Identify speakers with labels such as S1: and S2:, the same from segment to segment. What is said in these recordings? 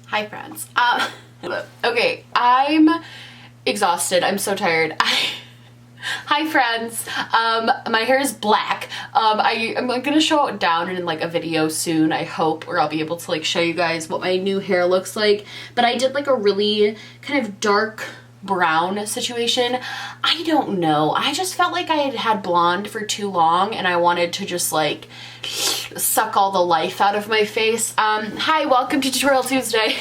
S1: Hi friends. Okay, I'm exhausted. I'm so tired. Hi friends. My hair is black. I'm gonna show it down in like a video soon, I hope, or I'll be able to like show you guys what my new hair looks like. But I did like a really kind of dark brown situation. I don't know. I just felt like I had had blonde for too long and I wanted to just like suck all the life out of my face. Hi, welcome to Tutorial Tuesday.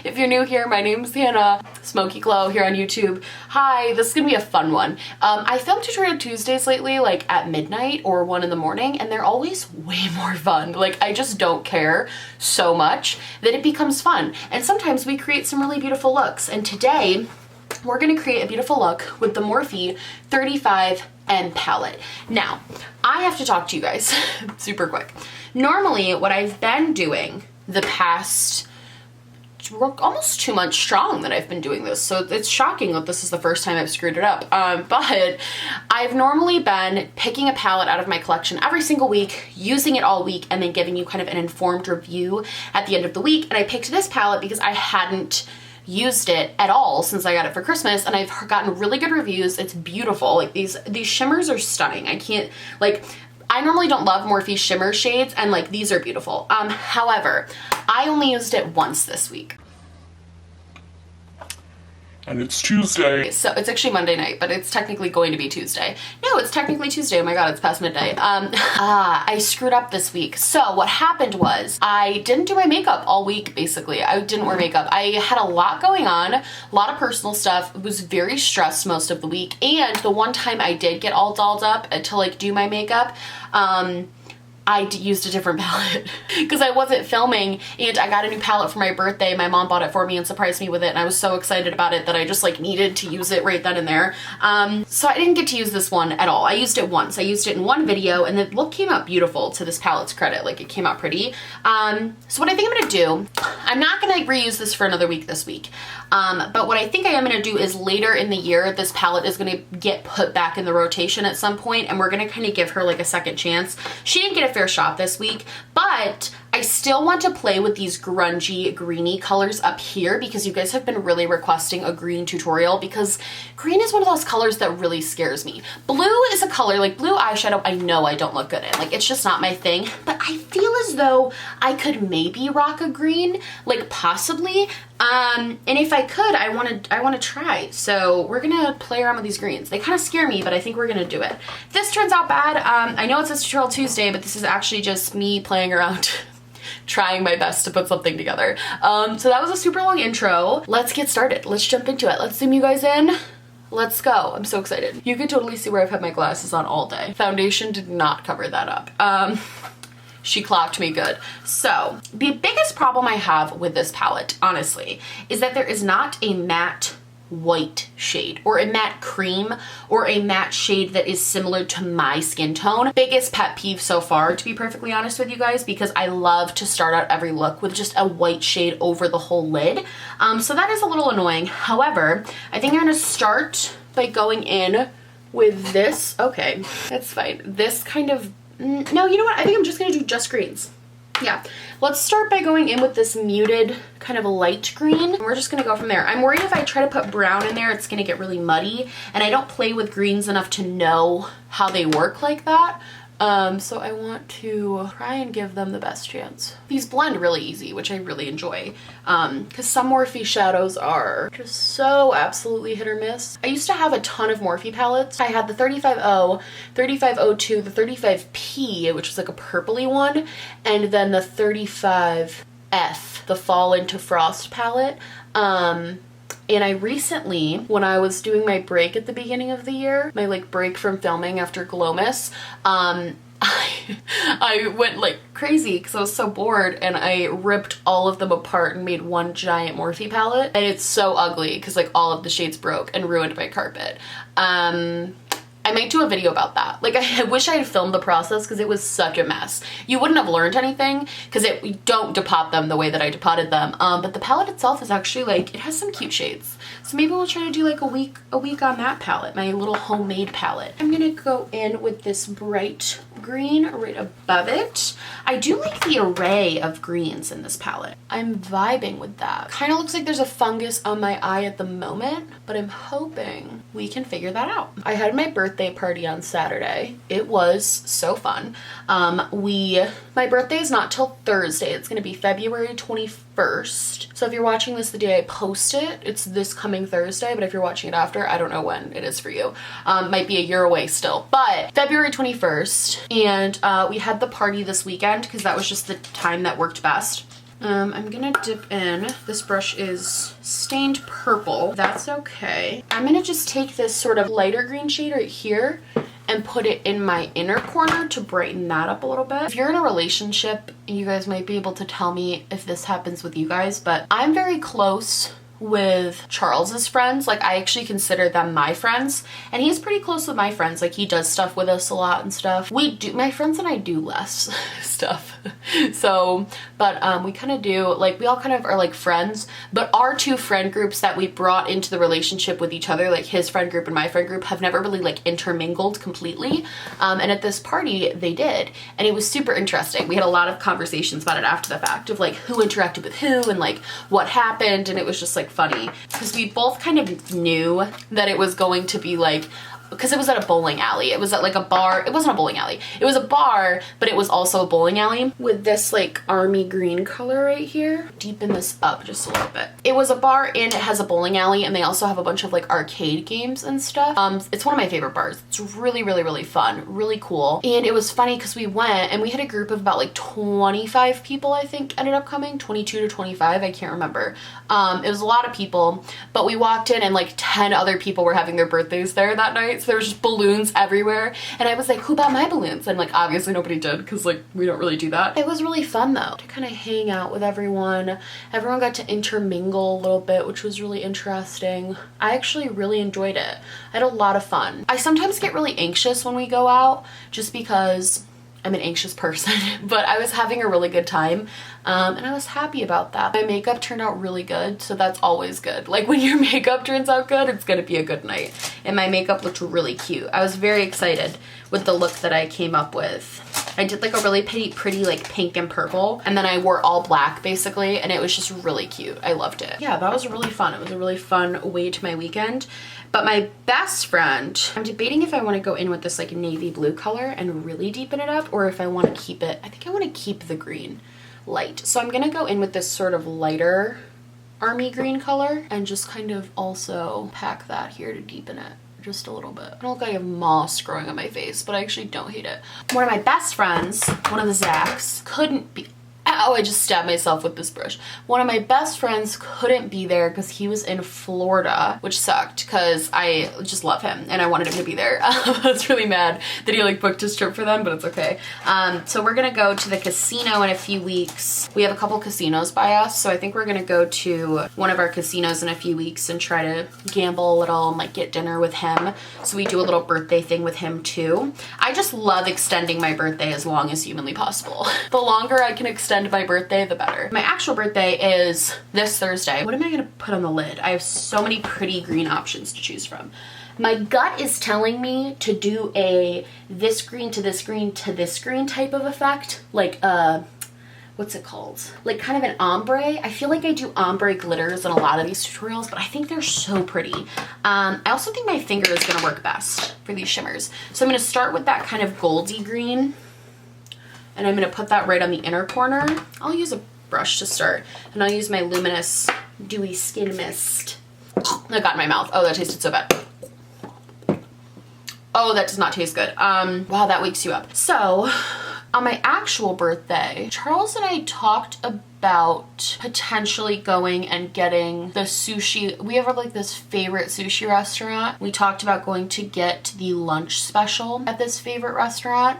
S1: If you're new here, my name's Hannah, Smokey Glow here on YouTube. Hi, this is gonna be a fun one. I film Tutorial Tuesdays lately, like at midnight or 1 in the morning, and they're always way more fun. Like, I just don't care so much that it becomes fun. And sometimes we create some really beautiful looks. And today, we're gonna create a beautiful look with the Morphe 35M palette. Now, I have to talk to you guys super quick. Normally, what I've been doing the past almost 2 months strong that I've been doing this, so it's shocking that this is the first time I've screwed it up, but I've normally been picking a palette out of my collection every single week, using it all week, and then giving you kind of an informed review at the end of the week. And I picked this palette because I hadn't used it at all since I got it for Christmas, and I've gotten really good reviews. It's beautiful. Like, these shimmers are stunning. I normally don't love Morphe shimmer shades, and like these are beautiful. However, I only used it once this week.
S2: And it's Tuesday.
S1: So it's actually Monday night, but it's technically going to be Tuesday. No, it's technically Tuesday. Oh my God, it's past midnight. I screwed up this week. So what happened was I didn't do my makeup all week, basically. I didn't wear makeup. I had a lot going on, a lot of personal stuff. I was very stressed most of the week. And the one time I did get all dolled up to like do my makeup, I used a different palette because I wasn't filming, and I got a new palette for my birthday. My mom bought it for me and surprised me with it, and I was so excited about it that I just like needed to use it right then and there. So I didn't get to use this one at all. I used it once. I used it in one video, and the look came out beautiful, to this palette's credit. Like, it came out pretty. So what I think I'm gonna do, I'm not gonna reuse this for another week this week. But what I think I am gonna do is later in the year, this palette is gonna get put back in the rotation at some point, and we're gonna kind of give her like a second chance. She didn't get a fair shot this week, but I still want to play with these grungy, greeny colors up here because you guys have been really requesting a green tutorial, because green is one of those colors that really scares me. Blue is a color, like blue eyeshadow, I know I don't look good in. Like, it's just not my thing, but I feel as though I could maybe rock a green, like possibly. And if I could, I want to try. So we're gonna play around with these greens. They kind of scare me, but I think we're gonna do it. If this turns out bad, I know it says Tutorial Tuesday, but this is actually just me playing around trying my best to put something together. So that was a super long intro. Let's get started. Let's jump into it. Let's zoom you guys in. Let's go. I'm so excited. You can totally see where I've had my glasses on all day. Foundation did not cover that up. She clocked me good. So the biggest problem I have with this palette, honestly, is that there is not a matte white shade or a matte cream or a matte shade that is similar to my skin tone. Biggest pet peeve so far, to be perfectly honest with you guys, because I love to start out every look with just a white shade over the whole lid. So that is a little annoying. However, I think I'm gonna start by going in with this. Okay, that's fine. This kind of, no, you know what? I think I'm just gonna do just greens. Yeah, let's start by going in with this muted kind of a light green. And we're just gonna go from there. I'm worried if I try to put brown in there, it's gonna get really muddy, and I don't play with greens enough to know how they work like that. So I want to try and give them the best chance. These blend really easy, which I really enjoy, because some Morphe shadows are just so absolutely hit or miss. I used to have a ton of Morphe palettes. I had the 35O, 3502, the 35P, which was like a purpley one, and then the 35F, the Fall into Frost palette. And I recently, when I was doing my break at the beginning of the year, my like break from filming after Glowmas, I went like crazy because I was so bored, and I ripped all of them apart and made one giant Morphe palette. And it's so ugly because like all of the shades broke and ruined my carpet. I might do a video about that. Like, I wish I had filmed the process because it was such a mess. You wouldn't have learned anything because you don't depot them the way that I depotted them. But the palette itself is actually like, it has some cute shades. So maybe we'll try to do like a week on that palette, my little homemade palette. I'm gonna go in with this bright green right above it. I do like the array of greens in this palette. I'm vibing with that. Kind of looks like there's a fungus on my eye at the moment, but I'm hoping we can figure that out. I had my birthday party on Saturday. It was so fun. My birthday is not till Thursday. It's gonna be February 21st. So if you're watching this the day I post it, it's this coming Thursday, but if you're watching it after, I don't know when it is for you. Might be a year away still, but February 21st. And we had the party this weekend because that was just the time that worked best. I'm gonna dip in. This brush is stained purple. That's okay. I'm gonna just take this sort of lighter green shade right here and put it in my inner corner to brighten that up a little bit. If you're in a relationship, you guys might be able to tell me if this happens with you guys, but I'm very close with Charles's friends. Like, I actually consider them my friends, and he's pretty close with my friends. Like, he does stuff with us a lot and stuff. My friends and I do less stuff. So, but we kind of do, like, we all kind of are like friends, but our two friend groups that we brought into the relationship with each other, like his friend group and my friend group, have never really like intermingled completely. And at this party they did, and it was super interesting. We had a lot of conversations about it after the fact of like who interacted with who and like what happened, and it was just like funny because we both kind of knew that it was going to be like, because it was at a bowling alley. It was at like a bar. It wasn't a bowling alley. It was a bar, but it was also a bowling alley with this like army green color right here. Deepen this up just a little bit. It was a bar and it has a bowling alley, and they also have a bunch of like arcade games and stuff. It's one of my favorite bars. It's really, really, really fun. Really cool. And it was funny because we went and we had a group of about like 25 people, I think, ended up coming. 22 to 25. I can't remember. It was a lot of people, but we walked in and like 10 other people were having their birthdays there that night. So there was just balloons everywhere, and I was like, who bought my balloons? And like obviously nobody did, because like we don't really do that. It was really fun though to kind of hang out with everyone. Everyone got to intermingle a little bit, which was really interesting. I actually really enjoyed it. I had a lot of fun. I sometimes get really anxious when we go out just because I'm an anxious person, but I was having a really good time, and I was happy about that. My makeup turned out really good, so that's always good. Like, when your makeup turns out good, it's gonna be a good night. And my makeup looked really cute. I was very excited with the look that I came up with. I did like a really pretty like pink and purple, and then I wore all black basically, and it was just really cute. I loved it. Yeah, that was really fun. It was a really fun way to my weekend. But my best friend, I'm debating if I want to go in with this like navy blue color and really deepen it up, or if I want to keep it. I think I want to keep the green light. So I'm gonna go in with this sort of lighter army green color and just kind of also pack that here to deepen it just a little bit. I don't look like I have moss growing on my face, but I actually don't hate it. One of my best friends, one of the Zachs, couldn't be, ow, I just stabbed myself with this brush. One of my best friends couldn't be there because he was in Florida, which sucked because I just love him and I wanted him to be there. I was really mad that he like booked his trip for them, but it's okay. So we're gonna go to the casino in a few weeks. We have a couple casinos by us, so I think we're gonna go to one of our casinos in a few weeks and try to gamble a little and like get dinner with him. So we do a little birthday thing with him too. I just love extending my birthday as long as humanly possible. The longer I can extend my birthday, the better. My actual birthday is this Thursday. What am I gonna put on the lid? I have so many pretty green options to choose from. My gut is telling me to do a this green to this green to this green type of effect, like what's it called? Like kind of an ombre. I feel like I do ombre glitters in a lot of these tutorials, but I think they're so pretty. I also think my finger is gonna work best for these shimmers. So I'm gonna start with that kind of goldy green, and I'm gonna put that right on the inner corner. I'll use a brush to start, and I'll use my Luminous Dewy Skin Mist. That got in my mouth. Oh, that tasted so bad. Oh, that does not taste good. Wow, that wakes you up. So, on my actual birthday, Charles and I talked about potentially going and getting the sushi. We have like this favorite sushi restaurant. We talked about going to get the lunch special at this favorite restaurant.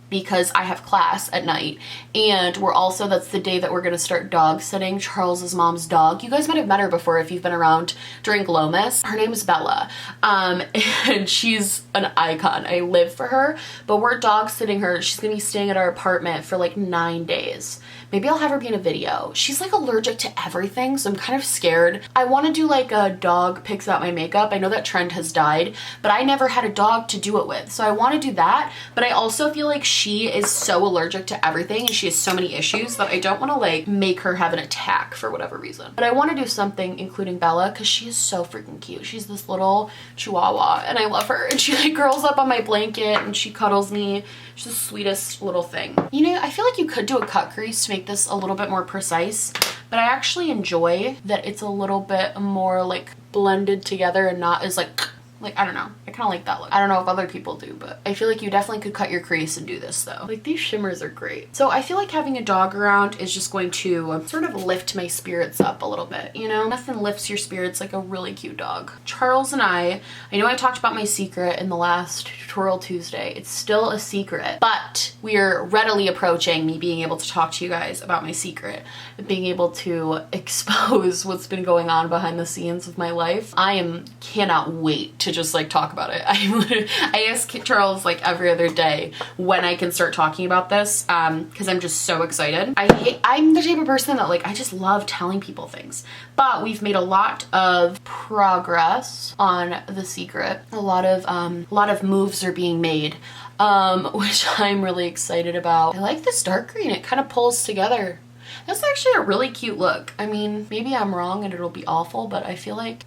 S1: Because I have class at night, and that's the day that we're gonna start dog sitting Charles's mom's dog. You guys might have met her before if you've been around during Glomus. Her name is Bella, and she's an icon. I live for her, but we're dog sitting her. She's gonna be staying at our apartment for like 9 days Maybe I'll have her be in a video. She's like allergic to everything, so I'm kind of scared. I want to do like a dog picks out my makeup. I know that trend has died, but I never had a dog to do it with. So I want to do that, but I also feel like she is so allergic to everything and she has so many issues that I don't want to like make her have an attack for whatever reason. But I want to do something including Bella because she is so freaking cute. She's this little chihuahua and I love her, and she like curls up on my blanket and she cuddles me. She's the sweetest little thing. You know, I feel like you could do a cut crease to make this a little bit more precise, but I actually enjoy that it's a little bit more like blended together and not as like, I don't know. I kind of like that look. I don't know if other people do, but I feel like you definitely could cut your crease and do this though. Like these shimmers are great. So I feel like having a dog around is just going to sort of lift my spirits up a little bit, you know? Nothing lifts your spirits like a really cute dog. Charles and I know I talked about my secret in the last tutorial Tuesday. It's still a secret, but we're readily approaching me being able to talk to you guys about my secret, being able to expose what's been going on behind the scenes of my life. Cannot wait to just like talk about it. I ask Charles like every other day when I can start talking about this because I'm just so excited. I'm the type of person that like I just love telling people things, but we've made a lot of progress on the secret. A lot of moves are being made, which I'm really excited about. I like this dark green. It kind of pulls together. That's actually a really cute look. I mean, maybe I'm wrong and it'll be awful, but I feel like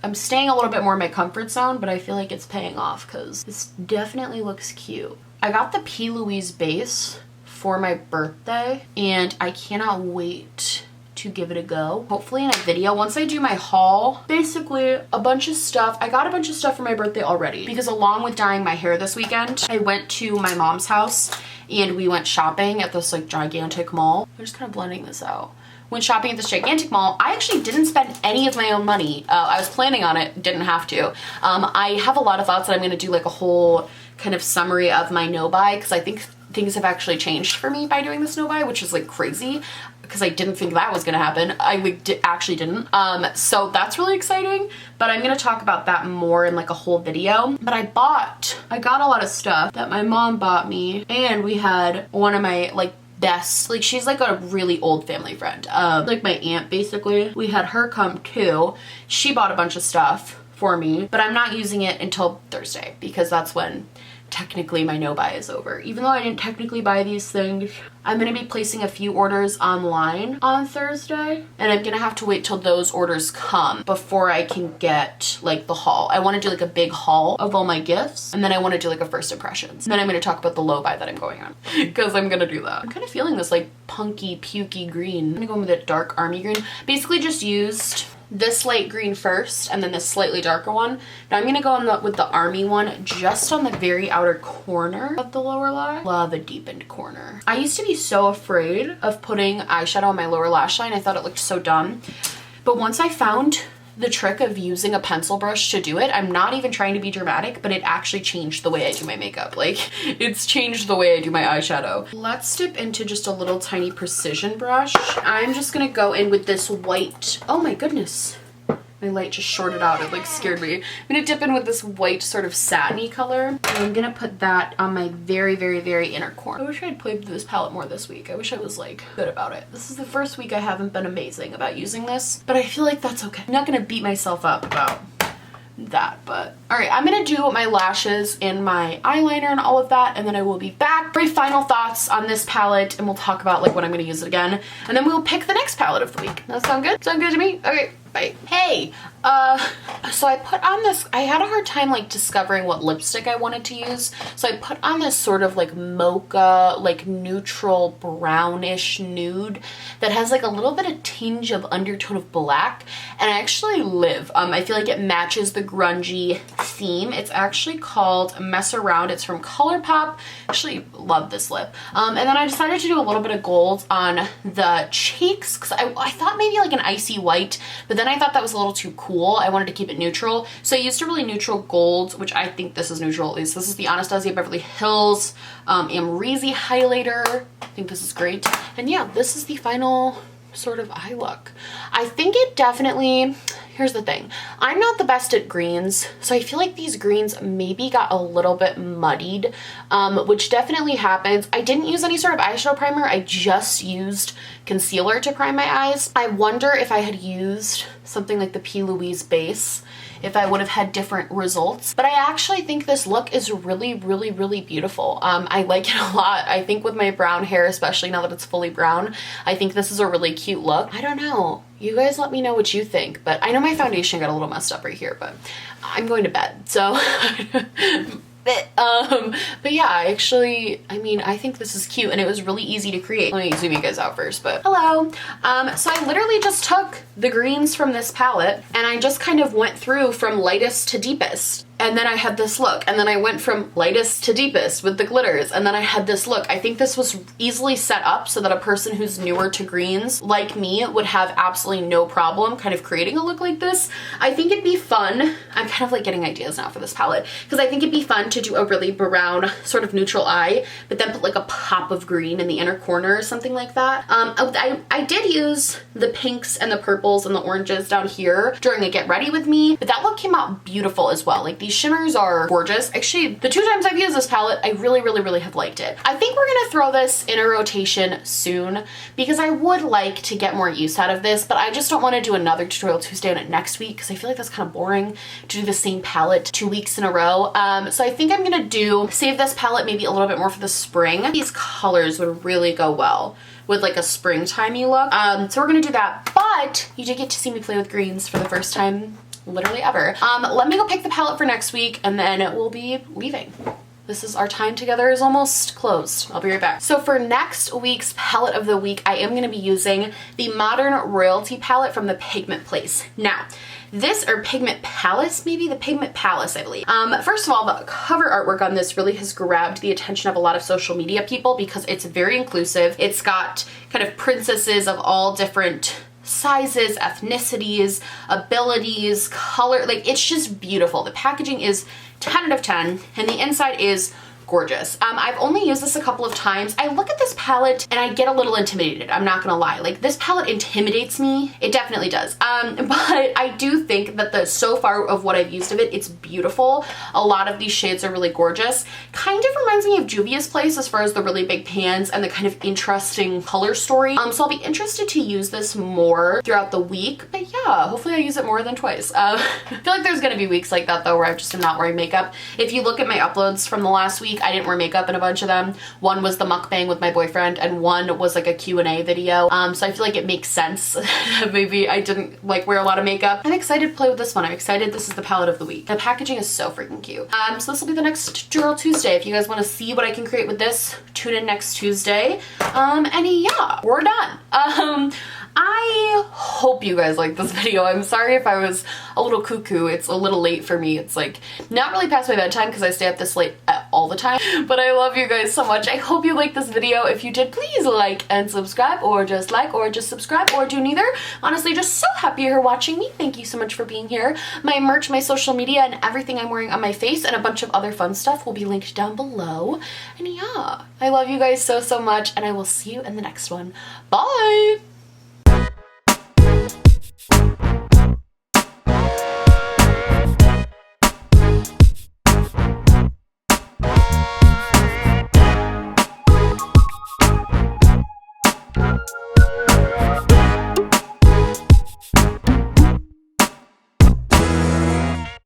S1: I'm staying a little bit more in my comfort zone, but I feel like it's paying off because this definitely looks cute. I got the P. Louise base for my birthday and I cannot wait to give it a go. Hopefully in a video once I do my haul. Basically a bunch of stuff. I got a bunch of stuff for my birthday already because along with dyeing my hair this weekend, I went to my mom's house and we went shopping at this like gigantic mall. I'm just kind of blending this out. Went shopping at this gigantic mall. I actually didn't spend any of my own money. I was planning on it, didn't have to. I have a lot of thoughts that I'm gonna do like a whole kind of summary of my no buy because I think things have actually changed for me by doing this no buy, which is like crazy because I didn't think that was gonna happen. I actually didn't. So that's really exciting, but I'm gonna talk about that more in like a whole video. But I got a lot of stuff that my mom bought me, and we had one of my like best, like she's like a really old family friend, like my aunt basically. We had her come too. She bought a bunch of stuff for me, but I'm not using it until Thursday because that's when technically my no buy is over. Even though I didn't technically buy these things, I'm gonna be placing a few orders online on Thursday, and I'm gonna have to wait till those orders come before I can get like the haul. I want to do like a big haul of all my gifts, and then I want to do like a first impressions. And then I'm gonna talk about the low buy that I'm going on because I'm gonna do that. I'm kind of feeling this like punky pukey green. I'm gonna go in with a dark army green. Basically just used this light green first and then this slightly darker one. Now I'm gonna go in with the army one just on the very outer corner of the lower lash. Love a deepened corner. I used to be so afraid of putting eyeshadow on my lower lash line. I thought it looked so dumb. But once I found the trick of using a pencil brush to do it, I'm not even trying to be dramatic, but it actually changed the way I do my makeup. Like, it's changed the way I do my eyeshadow. Let's dip into just a little tiny precision brush. I'm just gonna go in with this white, oh my goodness. My light just shorted out, it like scared me. I'm gonna dip in with this white sort of satiny color. And I'm gonna put that on my very, very, very inner corner. I wish I'd played with this palette more this week. I wish I was like good about it. This is the first week I haven't been amazing about using this, but I feel like that's okay. I'm not gonna beat myself up about that, but all right, I'm gonna do my lashes and my eyeliner and all of that, and then I will be back for final thoughts on this palette, and we'll talk about like when I'm gonna use it again, and then we'll pick the next palette of the week. That sound good? Sound good to me? Okay, bye. Hey, so I put on this, I had a hard time like discovering what lipstick I wanted to use, so I put on this sort of like mocha, like neutral brownish nude that has like a little bit of tinge of undertone of black, and I actually live. I feel like it matches the grungy theme. It's actually called Mess Around. It's from ColourPop. Actually love this lip. And then I decided to do a little bit of gold on the cheeks because I thought maybe like an icy white, but then I thought that was a little too cool. I wanted to keep it neutral. So I used a really neutral gold, which I think this is neutral at least. This is the Anastasia Beverly Hills Amrezy Highlighter. I think this is great. And yeah, this is the final sort of eye look. I think it definitely, here's the thing. I'm not the best at greens, so I feel like these greens maybe got a little bit muddied, which definitely happens. I didn't use any sort of eyeshadow primer. I just used concealer to prime my eyes. I wonder if I had used something like the P. Louise base, if I would have had different results. But I actually think this look is really, really, really beautiful. I like it a lot. I think with my brown hair, especially now that it's fully brown, I think this is a really cute look. I don't know. You guys let me know what you think, but I know my foundation got a little messed up right here, but I'm going to bed, so. But yeah, I mean, I think this is cute and it was really easy to create. Let me zoom you guys out first, but hello. So I literally just took the greens from this palette and I just kind of went through from lightest to deepest. And then I had this look, and then I went from lightest to deepest with the glitters, and then I had this look. I think this was easily set up so that a person who's newer to greens, like me, would have absolutely no problem kind of creating a look like this. I think it'd be fun. I'm kind of like getting ideas now for this palette, because I think it'd be fun to do a really brown sort of neutral eye, but then put like a pop of green in the inner corner or something like that. I did use the pinks and the purples and the oranges down here during a Get Ready With Me, but that look came out beautiful as well. Like, these shimmers are gorgeous. Actually, the 2 times I've used this palette, I really, really, really have liked it. I think we're gonna throw this in a rotation soon because I would like to get more use out of this, but I just don't want to do another Tutorial Tuesday on it next week because I feel like that's kind of boring to do the same palette 2 weeks in a row. So I think I'm gonna save this palette maybe a little bit more for the spring. These colors would really go well with like a springtimey look. So we're gonna do that, but you did get to see me play with greens for the first time literally ever. Let me go pick the palette for next week and then we'll be leaving. This is our time together is almost closed. I'll be right back. So for next week's palette of the week, I am gonna be using the Modern Royalty palette from the Pigment Place. Now, or Pigment Palace, maybe? The Pigment Palace, I believe. First of all, the cover artwork on this really has grabbed the attention of a lot of social media people because it's very inclusive. It's got kind of princesses of all different sizes, ethnicities, abilities, color, like it's just beautiful. The packaging is 10 out of 10 and the inside is gorgeous. I've only used this a couple of times. I look at this palette and I get a little intimidated. I'm not gonna lie. Like, this palette intimidates me. It definitely does. But I do think that so far of what I've used of it, it's beautiful. A lot of these shades are really gorgeous. Kind of reminds me of Juvia's Place as far as the really big pans and the kind of interesting color story. So I'll be interested to use this more throughout the week. But yeah, hopefully I use it more than twice. I feel like there's gonna be weeks like that though where I just am not wearing makeup. If you look at my uploads from the last week, I didn't wear makeup in a bunch of them. One was the mukbang with my boyfriend and one was like a Q&A video. So I feel like it makes sense that maybe I didn't like wear a lot of makeup. I'm excited to play with this one. I'm excited this is the palette of the week. The packaging is so freaking cute. So this will be the next Tutorial Tuesday. If you guys want to see what I can create with this, tune in next Tuesday. And yeah, we're done. I hope you guys liked this video. I'm sorry if I was a little cuckoo. It's a little late for me. It's like not really past my bedtime because I stay up this late all the time, but I love you guys so much. I hope you liked this video. If you did, please like and subscribe, or just like or just subscribe, or do neither. Honestly, just so happy you're watching me. Thank you so much for being here. My merch, my social media, and everything I'm wearing on my face and a bunch of other fun stuff will be linked down below. And yeah, I love you guys so, so much, and I will see you in the next one. Bye!